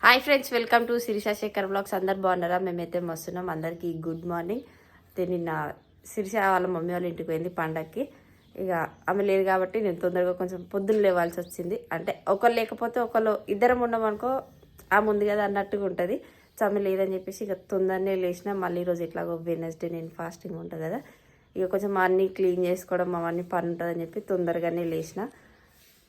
Hi friends, welcome to Sirisha Sekhar blogs. అందరు బాగున్నారా? మేమైతే మస్తున్నాం. అందరికీ గుడ్ మార్నింగ్. నిన్న శిరీష వాళ్ళ మమ్మీ వాళ్ళ ఇంటికి పోయింది పండగకి. ఇక ఆమె లేదు కాబట్టి నేను తొందరగా కొంచెం పొద్దున్న లేవాల్సి వచ్చింది. అంటే ఒకళ్ళు లేకపోతే ఒకళ్ళు ఇద్దరం ఉండమనుకో ఆమె ఉంది కదా అన్నట్టుగా ఉంటుంది. సో ఆమె లేదని చెప్పేసి ఇక తొందరనే లేచిన. మళ్ళీ ఈరోజు ఎట్లాగో వెడ్నెస్డే నేను ఫాస్టింగ్ ఉంటుంది కదా, ఇక కొంచెం అన్నీ క్లీన్ చేసుకోవడం అవన్నీ పని ఉంటుందని చెప్పి తొందరగానే లేచిన.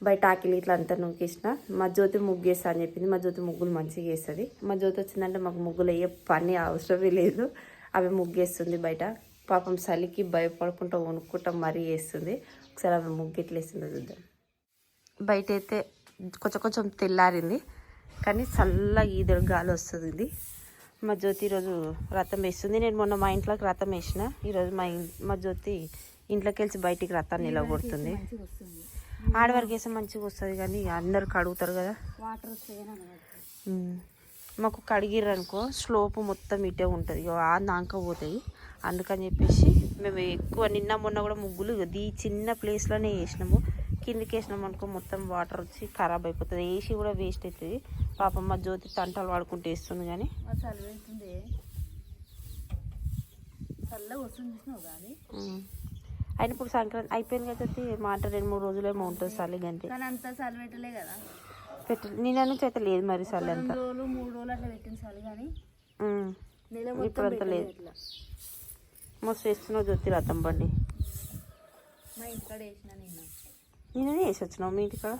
బయట ఆకిలి ఇట్లా అంతా నూకేసిన. మా జ్యోతి ముగ్గు వేస్తా అని చెప్పింది. మా జ్యోతి ముగ్గులు మంచిగా వేస్తుంది. మా జ్యోతి వచ్చిందంటే మాకు ముగ్గులు అయ్యే పని అవసరమే లేదు. అవి ముగ్గు వేస్తుంది బయట. పాపం చలికి భయపడుకుంటూ వణుక్కుంటా మరీ వేస్తుంది. ఒకసారి ఆమె ముగ్గు ఎట్లా వేస్తుందో చూద్దాం. బయట అయితే కొంచెం తెల్లారింది కానీ చల్లగా ఈదురు గాలి వస్తుంది. మా జ్యోతి ఈరోజు రథం వేస్తుంది. నేను మొన్న మా ఇంట్లోకి రథం వేసిన. ఈరోజు మా జ్యోతి ఇంట్లోకి వెళ్ళి బయటికి రథాన్ని నిలబడుతుంది. ఆడవారికి వేస్తే మంచిగా వస్తుంది కానీ అందరు కడుగుతారు కదా, మాకు కడిగిర్రు అనుకో స్లోపు మొత్తం ఇటే ఉంటుంది, నాంక పోతాయి. అందుకని చెప్పేసి మేము ఎక్కువ నిన్న మొన్న కూడా ముగ్గులు ఈ చిన్న ప్లేస్లోనే వేసినాము. కిందికి వేసినాము అనుకో మొత్తం వాటర్ వచ్చి ఖరాబ్ అయిపోతుంది. వేసి కూడా వేస్ట్ అవుతుంది. పాపం మా జ్యోతి తంటలు వాడుకుంటూ వేస్తుంది కానీ అయినా ఇప్పుడు సంక్రాంతి అయిపోయింది కదా, మాట 2-3 రోజులేమో ఉంటుంది చలి. గంతే అంత చలి పెట్టలే కదా, నిన్న నుంచి అయితే లేదు మరి చలి అంతా. 2-3 రోజులు అట్లా పెట్టింది చలి కానీ ఇప్పుడంతా లేదు. మస్తు వేస్తున్నావు జ్యోతి రథం బండి. మా ఇంటికాడ వేసిన నిన్ననే వేసి వచ్చినావు మీ ఇంటికాడ.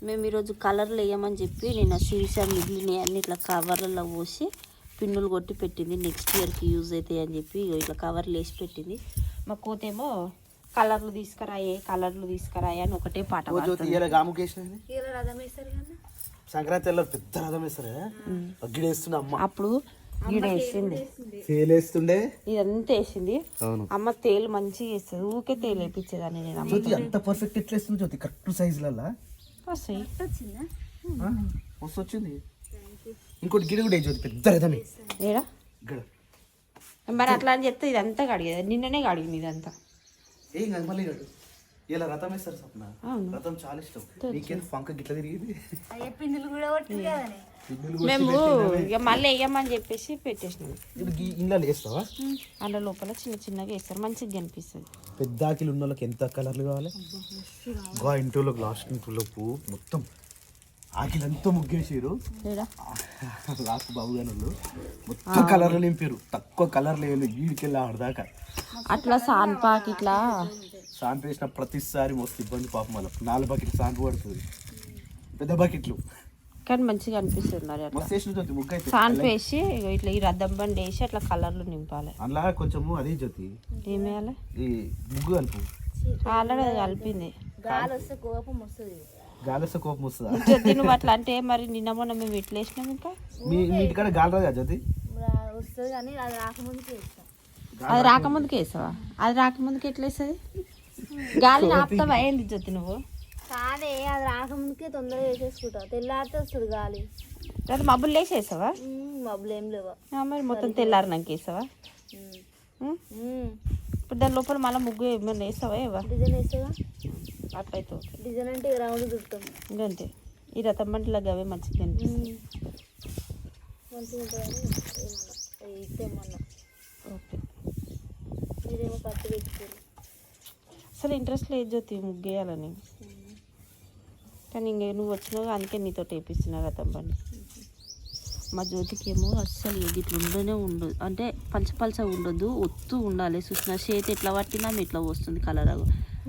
మేము ఈరోజు కలర్లు వేయమని చెప్పి నిన్న సీసా మిగిలిన అన్ని ఇట్లా కవర్లలో పోసి పిన్నులు కొట్టి పెట్టింది. నెక్స్ట్ ఇయర్కి యూజ్ అవుతాయి అని చెప్పి ఇట్లా కవర్లు వేసి పెట్టింది. మా కోతేమో కలర్లు తీసుకురాయి అని ఒకటే పాట. సంక్రాంతి పెద్ద రథం వేస్తారు అప్పుడు గీడ వేసింది, ఇదంతా వేసింది అమ్మ. తేలు మంచిగా వేస్తుంది. ఊకే తేలు వేయించేదాన్ని నేను. అంత పర్ఫెక్ట్ ఎట్లా వేస్తుంది జ్యోతి? కరెక్ట్ సైజులలో వచ్చింది. ఇంకోటి గిడ కూడా జ్యోతి పెద్ద రథమే. మరి అట్లా అని చెప్తే ఇదంతా కడిగేది. నిన్ననే కడిగింది ఇదంతా. ఏం కాదు మళ్ళీ కాదు. ఇలా రథం వేస్తారు సప్న. రథం చాలా ఇష్టం. నీకేం ఫంక గిట్ల తిరిగింది. మేము ఇక మళ్ళీ వేయమని చెప్పేసి పెట్టేసినాం. ఇంట్లో వేస్తావా? అందులో లోపల చిన్నగా వేస్తారు, మంచిగా కనిపిస్తుంది. పెద్ద ఆకిలు ఉన్న వాళ్ళకి ఎంత కలర్లు కావాలి? ఇంటిలోకి లాస్ట్ ఇంటిలోపు మొత్తం ఆకిలంతా ముగ్గేసారు. లాస్ట్ బాబు గారు మొత్తం కలర్లు నింపారు. తక్కువ కలర్ లేదు వీడికెళ్ళి ఆడదాకా. అట్లా సాన్పాకి ఇట్లా సాన్పు వేసిన ప్రతిసారి మస్తు ఇబ్బంది పాపం. మళ్ళీ 4 బకెట్లు సాన్పు పడుతుంది, పెద్ద బకెట్లు. కానీ మంచిగా అనిపిస్తుంది. మరి అట్లా సాన్పు వేసి ఇట్లా ఈ రద్దం బండి వేసి అట్లా కలర్లు నింపాలి. అలా కొంచెము అదే జ్యోతి ఏం వేయాలి? ఈ ముగ్గు కలుపు. ఆల్రెడీ అది కలిపింది. గాలి వస్తే కోపం వస్తుంది. జ్యోతి నువ్వు అట్లా అంటే మరి నిన్న మొన్న మేము ఎట్లా వేసినాం? ఇంకా మీ ఇంటికాడ గాలి రాదా జ్యోతి? వస్తుంది కానీ అది రాకముందుకే వేస్తాం. అది రాకముందుకే వేస్తావా? అది రాకముందుకు ఎట్లా వేస్తుంది? గాలి ఆపుతావా ఏంది జ్యోతి నువ్వు? కాదే, అది రాకముందుకే తొందరగా వేసేసుకుంటావు. తెల్లారితే వస్తుంది గాలి. అది మబ్బులు వేసేసావా? మబ్బులు ఏం లేవా? మరి మొత్తం తెల్లారినాక వేసావా? ఇప్పుడు దాని లోపల మళ్ళీ ముగ్గు ఏమైనా వేసావా? ఏవా డిజైన్ వేస్తావా? అట్లయితే డిజైన్ అంటే రౌండ్ చుట్టాం ఇంకంతే. ఈ రథం బండిలో అవే మంచిగా అనిపిస్తుంది. మంచిగా ఉంటుందని ఇస్తేమన్నా. ఓకే, మీరేమో కట్టు పెట్టుకోరు. అసలు ఇంట్రెస్ట్ లేదు జ్యోతి ముగ్గు వేయాలని. కానీ ఇంక నువ్వు వచ్చినావు అందుకే నీతో వేపిస్తున్నా రథం బండి. మా జ్యోతికి ఏమో అస్సలు ఇట్లా ఉండనే ఉండదు, అంటే పలచ ఉండొద్దు, ఒత్తు ఉండాలి. చూసిన చేతి ఎట్లా పట్టినా ఇట్లా వస్తుంది కలర్.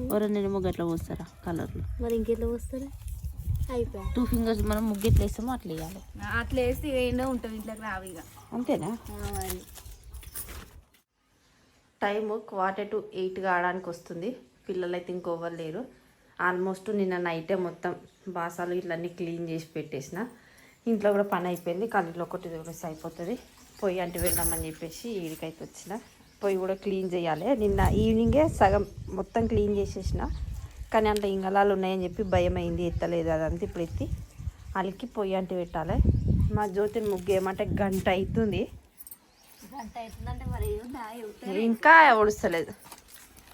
ఎవరన్నేమో గట్లా పోస్తారా కలర్లు? మరి ఇంకెట్లా పోస్తారా? అయిపోయి 2 ఫింగర్స్ మనం ముగ్గు ఎట్లా వేస్తామో అట్లా వేయాలి. అట్లా వేస్తే ఏంటో ఉంటుంది ఇంట్లోకి రావు ఇక. అంతేనా? టైము 7:45 కావడానికి వస్తుంది. పిల్లలు అయితే ఇంకోవరు లేరు. ఆల్మోస్ట్ నిన్న నైటే మొత్తం బాసాలు ఇట్లన్నీ క్లీన్ చేసి పెట్టేసిన. ఇంట్లో కూడా పని అయిపోయింది. కళ్ళలో ఒకటి దూరేసి అయిపోతుంది. పొయ్యి అంటే వెళ్దామని చెప్పేసి ఈడికైతే వచ్చిన. పొయ్యి కూడా క్లీన్ చేయాలి. నిన్న ఈవినింగే సగం మొత్తం క్లీన్ చేసేసిన. కానీ అంత ఇంగలాలు ఉన్నాయని చెప్పి భయం అయింది, ఎత్తలేదు. అదంతా ఇప్పుడు ఎత్తి అలికి పొయ్యి అంటే పెట్టాలి. మా జ్యోతిని ముగ్గు ఏమంటే గంట అవుతుంది, ఇంకా ఒడుస్తలేదు.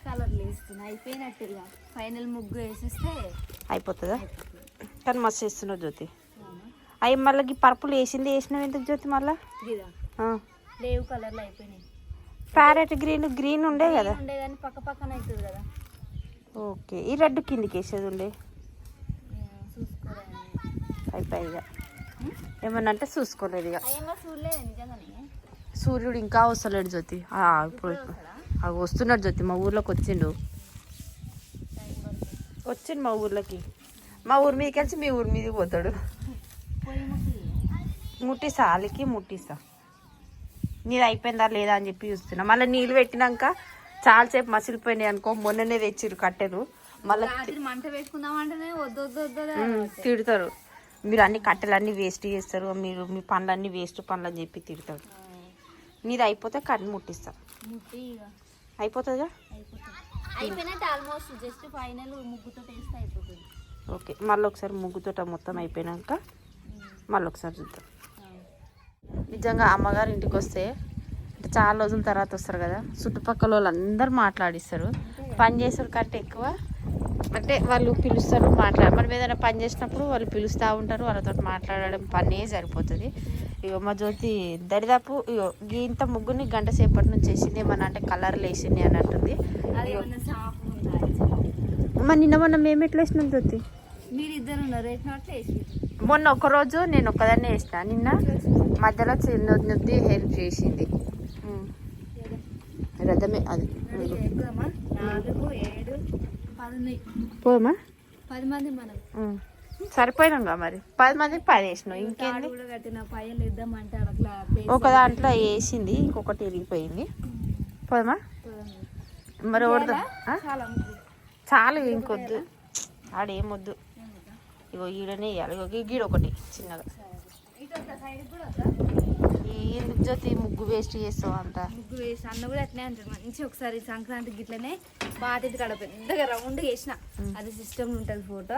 కలర్లు వేస్తున్నా అయిపోయినట్టుగా. ఫైనల్ ముగ్గు వేసేస్తే అయిపోతుందా? కానీ మస్తు వేస్తున్నావు జ్యోతి. అవి మళ్ళీ పర్పుల్ వేసినావు ఎందుకు జ్యోతి మళ్ళీ? లేవు కలర్లు అయిపోయినాయి. ప్యారెట్ గ్రీన్ ఉండే కదా. ఉండే కానీ పక్క పక్కన అవుతుంది కదా. ఓకే, ఈ రెడ్ కిందికి వేసేది ఉండే చూసుకోలేదు అయిపోయి ఏమన్నా అంటే చూసుకోలేదు ఇక. అయ్యమ్మ చూడలేదు నిజంగానే. సూర్యుడు ఇంకా వస్తలేడు జ్యోతి. ఇప్పుడు అవి వస్తున్నాడు జ్యోతి. మా ఊర్లోకి వచ్చిండు మా ఊర్లోకి. మా ఊరి మీదకి వచ్చి మీ ఊరి మీదకి పోతాడు. ముట్టిస్తా అలికి ముట్టిస్తా. నీది అయిపోయిందా లేదా అని చెప్పి చూస్తున్నా. మళ్ళీ నీళ్ళు పెట్టినాక చాలాసేపు మసిలిపోయినాయి అనుకో. మొన్ననే తెచ్చిరు కట్టెలు. మళ్ళీ మంట పెట్టుకుందామంటేనే వద్దు వద్దు వద్దు తిడతారు. మీరు అన్ని కట్టెలన్నీ వేస్ట్ చేస్తారు, మీరు మీ పనులన్నీ వేస్ట్ పనులు అని చెప్పి తిడతారు. నీది అయిపోతే కట్టు ముట్టిస్తా. ముట్టి అయిపోతుందిగా. అయిపోయినట్టు ఆల్మోస్ట్. జస్ట్ ఫైనల్ ముగ్గుతో టేస్ట్ అయిపోతుంది. ఓకే, మళ్ళీ ఒకసారి ముగ్గుతో మొత్తం అయిపోయినాక మళ్ళీ ఒకసారి చూద్దాం. నిజంగా అమ్మగారు ఇంటికి వస్తే అంటే చాలా రోజుల తర్వాత వస్తారు కదా, చుట్టుపక్కల వాళ్ళు అందరూ మాట్లాడిస్తారు. పని చేస్తారు కంటే ఎక్కువ అంటే వాళ్ళు పిలుస్తారు, మనం ఏదైనా పని చేసినప్పుడు వాళ్ళు పిలుస్తూ ఉంటారు, వాళ్ళతో మాట్లాడడం పనే సరిపోతుంది. ఇగో మా జ్యోతి దరిదాపు ఇగో ఇంత ముగ్గుని గంట సేపటి నుంచి వేసింది. ఏమన్నా అంటే కలర్లు వేసింది అని అంటుంది. మరి నిన్న మొన్న మేము ఎట్లా వేసినాం జ్యోతి? మీరిద్దరు ఉన్నారు మొన్న ఒకరోజు నేను ఒక్కదాన్నే వేసిన. నిన్న మధ్యలో చిన్నది హెల్ప్ చేసింది. రథమే అది. పోమా 10 మంది మనం సరిపోయినాగా మరి. 10 మందికి 10 వేసినావు. ఇంకేంది ఒక దాంట్లో వేసింది, ఇంకొకటి ఇరిగిపోయింది. పోదమా మరి ఓడదా? చాలు ఇంకొద్దు, ఆడేమొద్దు. ఇగో ఈడనే వేయాలి. ఇగో గీడ ఒకటి చిన్నగా. ఎందుకు జ్యోతి ముగ్గు వేస్ట్ చేస్తావు అంత? ముగ్గు వేసి అన్న కూడా అట్నే అంటారు. మంచి ఒకసారి సంక్రాంతికి ఇట్లనే బాధ్యత కాడ పెద్దగా రౌండ్ వేసిన. అది సిస్టమ్ ఉంటుంది ఫోటో.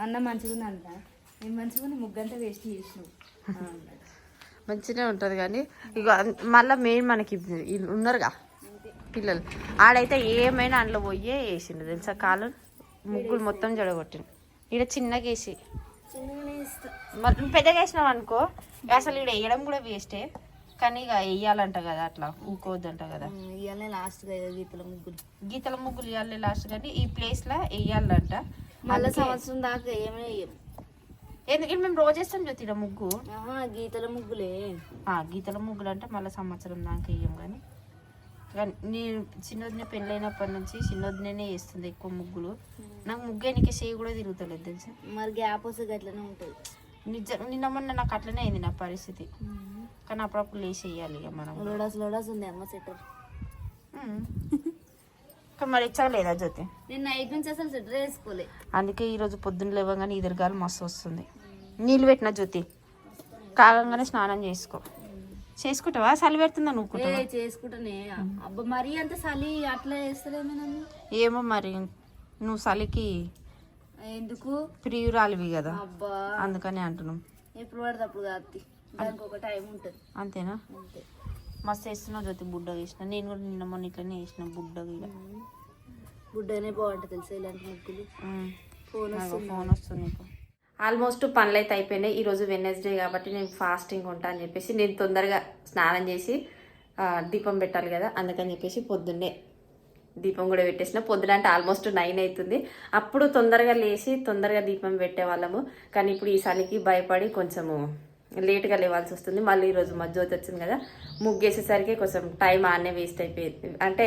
అన్న మంచిగా ఉంది అంట. నేను మంచిగా ముగ్గు అంతా వేస్ట్ చేసినావు. మంచిగా ఉంటుంది కానీ ఇక మళ్ళీ మెయిన్ మనకి ఉన్నారుగా పిల్లలు. ఆడైతే ఏమైనా అందులో పోయే వేసిండు తెలుసా. కాలు ముగ్గులు మొత్తం జడగొట్టిండు. ఈడ చిన్నగా వేసి మరి పెద్దగా వేసినావు అనుకో అసలు ఈడ వేయడం కూడా వేస్టే. కానీ ఇక వేయాలంట కదా, అట్లా ఊకోవద్దంట కదా. ఇవాళ లాస్ట్ గీతల ముగ్గులు ఇవ్వాలి లాస్ట్. కానీ ఈ ప్లేస్లో వేయాలంట. మళ్ళీ సంవత్సరం దాకా ఏమైనా ఎందుకంటే మేము రోజు వేస్తాం జ్యోతి ఈడ ముగ్గు. గీతల ముగ్గులే. గీతల ముగ్గులు అంటే మళ్ళీ సంవత్సరం దాకా వేయం. కానీ నేను చిన్నదినే పెళ్ళైనప్పటి నుంచి చిన్నదినే వేస్తుంది ఎక్కువ ముగ్గులు. నాకు ముగ్గు ఎన్నికే చేయి కూడా తిరుగుతలేదు తెలుసా. మరి గ్యాప్ వస్తే అట్లనే ఉంటుంది. నిన్న మొన్న నాకు అట్లనే అయింది నా పరిస్థితి. కానీ అప్పుడప్పుడు లేచి వేయాలి ఇక మనం. లోడాస్ ఉంది అమ్మ సెటర్. కానీ మరి ఇచ్చలేదా జ్యోతి? నేను నైట్ నుంచి అసలు సెటర్ వేసుకోలే. అందుకే ఈరోజు పొద్దున్న లేవగానే ఎదురుగాలు మస్తు వస్తుంది. నీళ్ళు పెట్టిన జ్యోతి కాగంగానే స్నానం చేసుకుంటావా? చలి పెడుతుందా నువ్వు? చేసుకుంటానే. అబ్బా మరీ అంత చలి అట్లా చేస్తలేమో నన్ను. ఏమో మరి నువ్వు చలికి ఎందుకు ప్రియురాలివి కదా, అబ్బా అందుకనే అంటున్నాం. ఎప్పుడు పడితే అప్పుడు కాదు, దానికి ఒక టైం ఉంటుంది. అంతేనా? మస్తు వేస్తున్నావు జ్యోతి. బుడ్డగా వేసిన. నేను కూడా నిన్న మొన్న ఇట్లనే వేసిన బుడ్డగా. బుడ్డగానే బాగుంటుంది తెలుసా ఇలాంటి ముగ్గులు. ఫోన్ వస్తుంది నీకు. ఆల్మోస్ట్ పనులు అయితే అయిపోయినాయి. ఈరోజు వెడ్నెస్డే కాబట్టి నేను ఫాస్టింగ్ ఉంటా అని చెప్పేసి నేను తొందరగా స్నానం చేసి దీపం పెట్టాలి కదా, అందుకని చెప్పేసి పొద్దున్నే దీపం కూడా పెట్టేసిన. పొద్దున అంటే ఆల్మోస్ట్ 9 అవుతుంది. అప్పుడు తొందరగా లేచి తొందరగా దీపం పెట్టేవాళ్ళము. కానీ ఇప్పుడు ఈ చలికి భయపడి కొంచెము లేట్గా లేవాల్సి వస్తుంది. మళ్ళీ ఈరోజు మా జ్యోతి వచ్చింది కదా, ముగ్గేసేసరికి కొంచెం టైం ఆనే వేస్ట్ అయిపోయింది. అంటే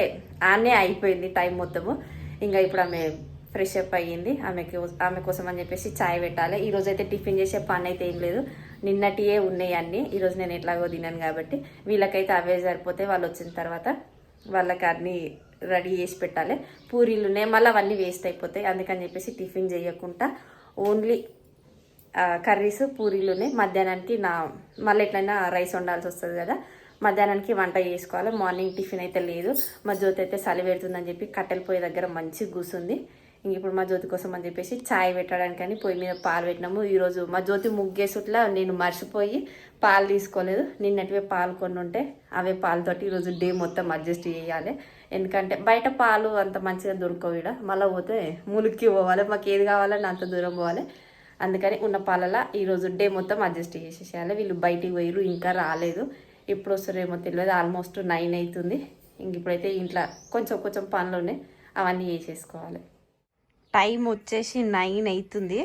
ఆనే అయిపోయింది టైం మొత్తము. ఇంకా ఇప్పుడు ఆమె ఫ్రెష్ అప్ అయ్యింది. ఆమె కోసం అని చెప్పేసి చాయ్ పెట్టాలి. ఈరోజు అయితే టిఫిన్ చేసే పని అయితే ఏం లేదు, నిన్నటియే ఉన్నాయి అన్నీ. ఈరోజు నేను ఎట్లాగో తిన్నాను కాబట్టి వీళ్ళకైతే అవే సరిపోతాయి. వాళ్ళు వచ్చిన తర్వాత వాళ్ళకి అన్నీ రెడీ చేసి పెట్టాలి. పూరీలు ఉన్నాయి, మళ్ళీ అవన్నీ వేస్ట్ అయిపోతాయి. అందుకని చెప్పేసి టిఫిన్ చేయకుండా ఓన్లీ కర్రీస్ పూరీలునే. మధ్యాహ్నానికి మళ్ళీ ఎట్లయినా రైస్ వండాల్సి వస్తుంది కదా, మధ్యాహ్నానికి వంట చేసుకోవాలి. మార్నింగ్ టిఫిన్ అయితే లేదు. మా జ్యోతి అయితే చలి పెడుతుందని చెప్పి కట్టెల పొయ్యి దగ్గర మంచిగా కూర్చుంది. ఇంక ఇప్పుడు మా జ్యోతి కోసం అని చెప్పేసి చాయ్ పెట్టడానికని పొయ్యి మీద పాలు పెట్టినాము. ఈరోజు మా జ్యోతి ముగ్గేసుట్లా నేను మర్చిపోయి పాలు తీసుకోలేదు. నిన్నటివే పాలు కొన్ని ఉంటే అవే పాలతోటి ఈరోజు డే మొత్తం అడ్జస్ట్ చేయాలి. ఎందుకంటే బయట పాలు అంత మంచిగా దొరకవు. ఇక్కడ మళ్ళీ పోతే ములిక్కి పోవాలి, మాకు ఏది కావాలని అంత దూరం పోవాలి. అందుకని ఉన్న పాలల ఈరోజు డే మొత్తం అడ్జస్ట్ చేసేసేయాలి. వీళ్ళు బయటికి పోయిరు, ఇంకా రాలేదు. ఎప్పుడు వస్తారేమో తెలియదు. ఆల్మోస్ట్ 9 అవుతుంది. ఇంక ఇప్పుడైతే ఇంట్లో కొంచెం కొంచెం పనులు ఉన్నాయి, అవన్నీ చేసేసుకోవాలి. టైం వచ్చేసి 9 అవుతుంది.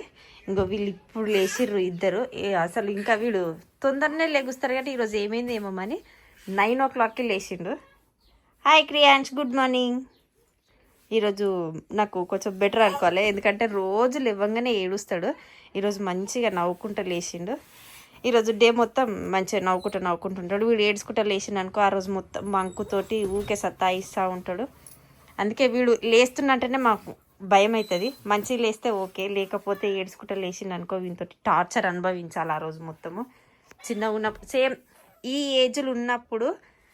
ఇంకో వీళ్ళు ఇప్పుడు లేచిర్రు ఇద్దరు. అసలు ఇంకా వీడు తొందరనే లెగుస్తారు కాబట్టి ఈరోజు ఏమైంది ఏమో అని 9 o'clockకి లేచిండు. హాయ్ క్రియాన్స్, గుడ్ మార్నింగ్. ఈరోజు నాకు కొంచెం బెటర్ అనుకోవాలి, ఎందుకంటే రోజు లేవగానే ఏడుస్తాడు. ఈరోజు మంచిగా నవ్వుకుంటూ లేచిండు. ఈరోజు డే మొత్తం మంచిగా నవ్వుకుంటుంటాడు. వీడు ఏడ్చుకుంటూ లేచిండు అనుకో, ఆ రోజు మొత్తం మంకుతోటి ఊకే సత్తాయిస్తూ ఉంటాడు. అందుకే వీడు లేస్తున్నట్టేనే మాకు భయం అవుతుంది. మంచిగా లేస్తే ఓకే, లేకపోతే ఏడ్చుకుంటూ లేచిండు అనుకో, వీనితోటి టార్చర్ అనుభవించాలి ఆ రోజు మొత్తము. చిన్నగా ఉన్నప్పుడు సేమ్ ఈ ఏజ్లో ఉన్నప్పుడు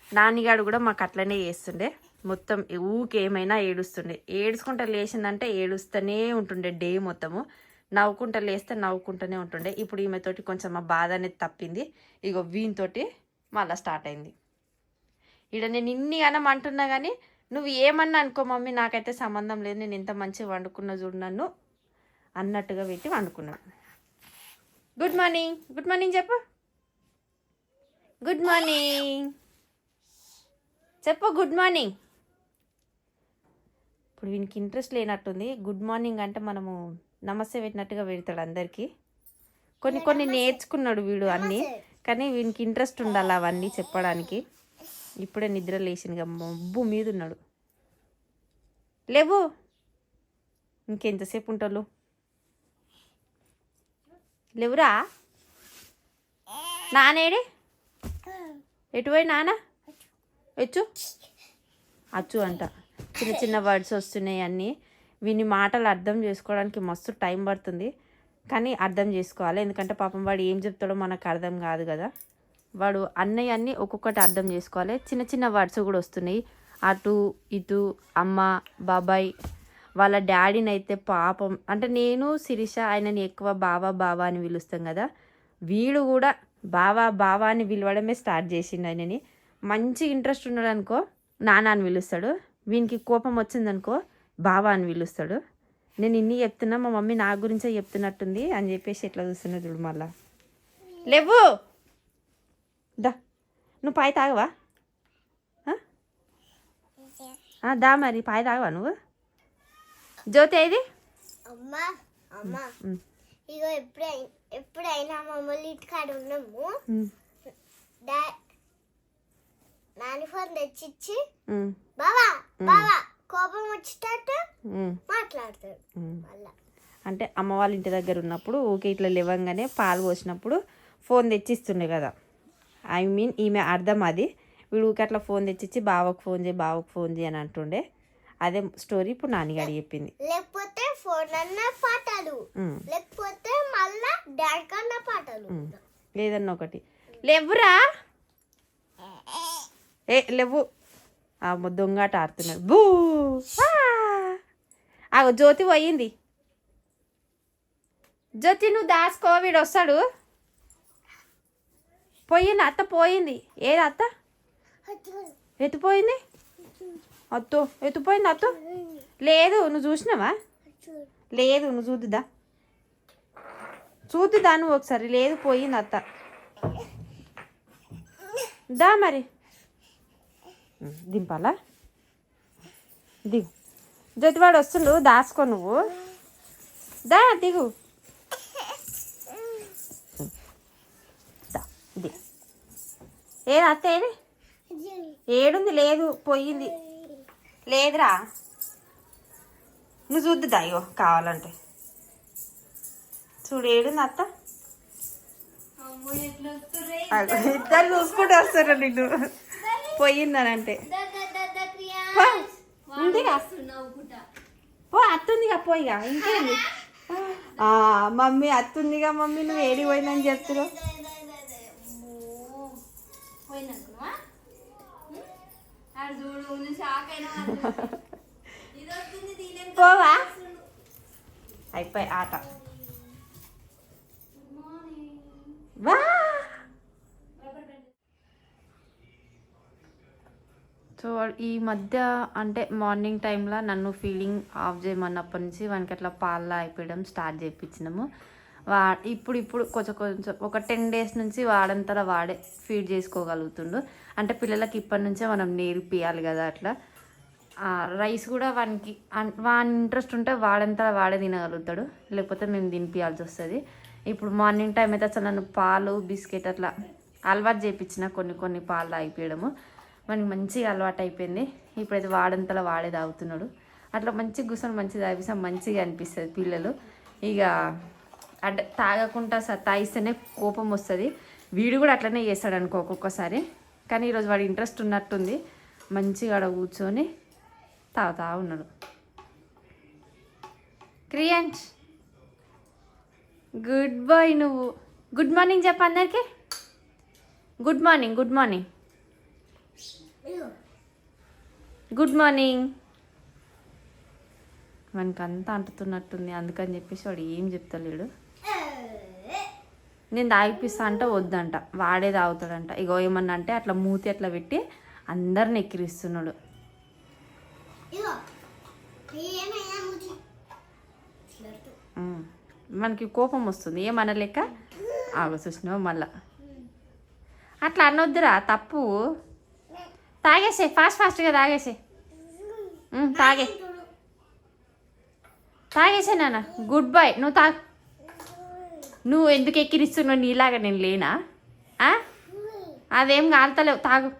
నాన్నగాడు కూడా మాకు అట్లనే చేస్తుండే. మొత్తం ఊకే ఏమైనా ఏడుస్తుండే. ఏడ్చుకుంటూ లేచిందంటే ఏడుస్తూనే ఉంటుండే డే మొత్తము. నవ్వుకుంటూ లేస్తే నవ్వుకుంటూనే ఉంటుండే. ఇప్పుడు ఈమెతోటి కొంచెం ఆ బాధ అనేది తప్పింది. ఇగో వీనితోటి మళ్ళీ స్టార్ట్ అయింది. ఇక్కడ నేను ఇన్ని అనం అంటున్నా కానీ నువ్వు ఏమన్నా అనుకో మమ్మీ, నాకైతే సంబంధం లేదు, నేను ఎంత మంచిగా వండుకున్నా చూడు నన్ను అన్నట్టుగా పెట్టి వండుకున్నాను. గుడ్ మార్నింగ్, గుడ్ మార్నింగ్ చెప్పు. గుడ్ మార్నింగ్ చెప్పు, గుడ్ మార్నింగ్. ఇప్పుడు వీనికి ఇంట్రెస్ట్ లేనట్టుంది. గుడ్ మార్నింగ్ అంటే మనము నమస్తే పెట్టినట్టుగా పెడతాడు అందరికీ. కొన్ని నేర్చుకున్నాడు వీడు అన్నీ, కానీ వీనికి ఇంట్రెస్ట్ ఉండాలి అవన్నీ చెప్పడానికి. ఇప్పుడే నిద్ర లేచినగా మబ్బు మీద ఉన్నాడు. లేవు, ఇంకెంతసేపు ఉంటాడు? లేవురా. నానేడి ఎటు పోయి నాన్న? అచ్చు అంట. చిన్న చిన్న వర్డ్స్ వస్తున్నాయి అన్నీ. వీని మాటలు అర్థం చేసుకోవడానికి మస్తు టైం పడుతుంది, కానీ అర్థం చేసుకోవాలి. ఎందుకంటే పాపం వాడు ఏం చెప్తాడో మనకు అర్థం కాదు కదా. వాడు అన్నీ ఒక్కొక్కటి అర్థం చేసుకోవాలి. చిన్న చిన్న వర్డ్స్ కూడా వస్తున్నాయి. అటు ఇటు, అమ్మ, బాబాయ్. వాళ్ళ డాడీని అయితే పాపం, అంటే నేను శిరీష ఆయనని ఎక్కువ బావా అని పిలుస్తాం కదా. వీడు కూడా బావా అని పిలవడమే స్టార్ట్ చేసిండు. ఆయనని మంచి ఇంట్రెస్ట్ ఉన్నాడు అనుకో నాన్న అని పిలుస్తాడు. వీనికి కోపం వచ్చిందనుకో బావా అని పిలుస్తాడు. నేను ఇన్ని చెప్తున్నా, మా మమ్మీ నా గురించే చెప్తున్నట్టుంది అని చెప్పేసి ఎట్లా చూస్తున్నా చూడు. మళ్ళా లేవు, దా నువ్వు పాయ తాగవా? దా మరి పాయ తాగవా నువ్వు? జ్యోతి ఏది? ఇగో ఎప్పుడైనా మమ్మల్ని ఇంటికాడ ఉన్నాము, నాని ఫోన్ తెచ్చిచ్చి బావా కోపం వచ్చేటట్టు మాట్లాడతాడు. అంటే అమ్మ వాళ్ళ ఇంటి దగ్గర ఉన్నప్పుడు ఊకే ఇట్లా లేవంగానే పాలు పోసినప్పుడు ఫోన్ తెచ్చిస్తుండే కదా. ఐ మీన్ ఈమె అర్థం అది. వీడు ఊకే అట్లా ఫోన్ తెచ్చిచ్చి బావకు ఫోన్ చేయి అని అంటుండే. అదే స్టోరీ ఇప్పుడు నాన్నగాడు చెప్పింది. లేకపోతే ఫోన్ అన్న పాటలు, లేకపోతే మళ్ళా డాడీ కన్నా పాటలు, లేదన్న ఒకటి. లేవురా, లేవు. దొంగట ఆడుతున్నాడు. బూ జ్యోతి పోయింది. జ్యోతి నువ్వు దాసుకో, వీడు వస్తాడు. పోయింది అత్త, పోయింది. ఏది అత్త? ఎత్తుపోయింది ఎత్తుపోయింది అత్త. లేదు, నువ్వు చూసినావా? లేదు, నువ్వు చూద్దుదా నువ్వు ఒకసారి. లేదు, పోయింది అత్త. దా మరి దింపాలా? దిగు. జ్యోతివాడు వస్తుండు, దాసుకో నువ్వు. దా దిగు. ఏది అత్త? ఏది ఏడుంది? లేదు, పోయింది. లేదురా, నువ్వు చూద్దుదా. అయ్యో కావాలంటే చూడు, ఏడుంది అత్త. ఇద్దరు చూసుకుంటూ వస్తారు నిన్ను పోయిందనంటే. ఉందిగా పో, అత్తుందిగా పోయిగా. ఇంకేంది? మమ్మీ అత్తుందిగా మమ్మీ, నువ్వు ఏడి పోయిందని చెప్తున్నావు. పోవా? అయిపోయి ఆట. వా సో ఈ మధ్య అంటే మార్నింగ్ టైంలో నన్ను ఫీడింగ్ ఆఫ్ చేయమన్నప్పటి నుంచి వానికి అట్లా పాలలో అయిపోయడం స్టార్ట్ చేయించినాము. ఇప్పుడు కొంచెం కొంచెం ఒక 10 days నుంచి వాడంతలా వాడే ఫీడ్ చేసుకోగలుగుతుండు. అంటే పిల్లలకి ఇప్పటి నుంచే మనం నేర్పియాలి కదా అట్లా. రైస్ కూడా వానికి ఇంట్రెస్ట్ ఉంటే వాడంతలా వాడే తినగలుగుతాడు, లేకపోతే మేము తినిపించాల్సి వస్తుంది. ఇప్పుడు మార్నింగ్ టైం అయితే అసలు నన్ను పాలు బిస్కెట్ అట్లా అలవాటు చేయించిన, కొన్ని పాలు తాగిపోయడము మనకి మంచిగా అలవాటు అయిపోయింది. ఇప్పుడైతే వాడంతలా వాడే తాగుతున్నాడు. అట్లా మంచిగా కూర్చొని మంచిగా తాగిస్తాం, మంచిగా అనిపిస్తుంది పిల్లలు. ఇక అంటే తాగకుండా తాగిస్తేనే కోపం వస్తుంది. వీడు కూడా అట్లనే చేస్తాడు అనుకో ఒక్కొక్కసారి. కానీ ఈరోజు వాడు ఇంట్రెస్ట్ ఉన్నట్టుంది, మంచిగా ఆడ కూర్చొని తాగుతా ఉన్నాడు. Kriyansh good boy. నువ్వు గుడ్ మార్నింగ్ చెప్పు అందరికి. Good morning, good morning, good morning. మనకి అంతా అంటుతున్నట్టుంది, అందుకని చెప్పేసి వాడు ఏం చెప్తలేడు. నేను తాగిపిస్తా అంటే వద్దంట, వాడే తాగుతాడంట. ఇగో ఏమన్నా అంటే అట్లా మూతి అట్లా పెట్టి అందరిని ఎక్కిరిస్తున్నాడు. మనకి కోపం వస్తుంది ఏమన్నా లెక్క. ఆగో చూసినావు మళ్ళా అట్లా అనొద్దురా, తప్పు. తాగేసే, ఫాస్ట్గా తాగేసే, తాగేసే నాన్న. Good boy. నువ్వు ఎందుకు ఎక్కిరిస్తున్నావు? నీలాగా నేను లేనా? అదేం కాలుతలేవు, తాగు.